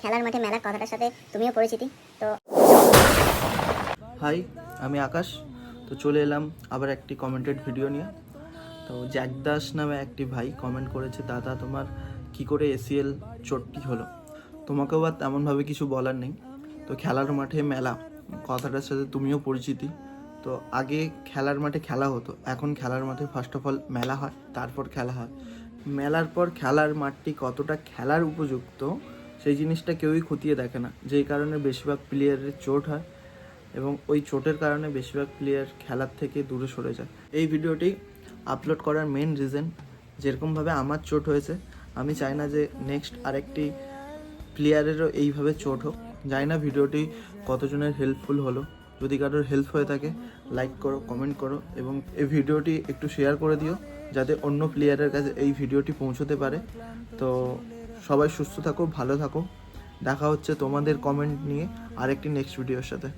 খেলার মাঠে মেলা কথাটার সাথে তুমিও পরিচিতি তো। হাই, আমি আকাশ। তো চলে এলাম আবার একটি কমেন্টেড ভিডিও নিয়ে। তো জ্যাক দাস নামে একটি ভাই কমেন্ট করেছে, দাদা তোমার কি করে এসিএল চোটটি হলো। তোমাকেও আর তেমনভাবে কিছু বলার নেই। তো খেলার মাঠে মেলা কথাটার সাথে তুমিও পরিচিতি। তো আগে খেলার মাঠে খেলা হতো, এখন খেলার মাঠে ফার্স্ট অফ অল মেলা হয়, তারপর খেলা হয়। মেলার পর খেলার মাঠটি কতটা খেলার উপযুক্ত সেই জিনিসটা কেউই খতিয়ে দেখে না, যেই কারণে বেশিরভাগ প্লেয়ারের চোট হয় এবং ওই চোটের কারণে বেশিরভাগ প্লেয়ার খেলার থেকে দূরে সরে যায়। এই ভিডিওটি আপলোড করার মেন রিজন, যেরকমভাবে আমার চোট হয়েছে আমি চাই না যে নেক্সট আরেকটি প্লেয়ারেরও এইভাবে চোট হোক। জানি না ভিডিওটি কতজনের হেল্পফুল হলো। যদি কারোর হেল্প হয়ে থাকে লাইক করো, কমেন্ট করো এবং এই ভিডিওটি একটু শেয়ার করে দিও যাতে অন্য প্লেয়ারের কাছে এই ভিডিওটি পৌঁছতে পারে। তো সবাই সুস্থ থাকো, ভালো থাকো। দেখা হচ্ছে তোমাদের কমেন্ট নিয়ে আরেকটি নেক্সট ভিডিওর সাথে।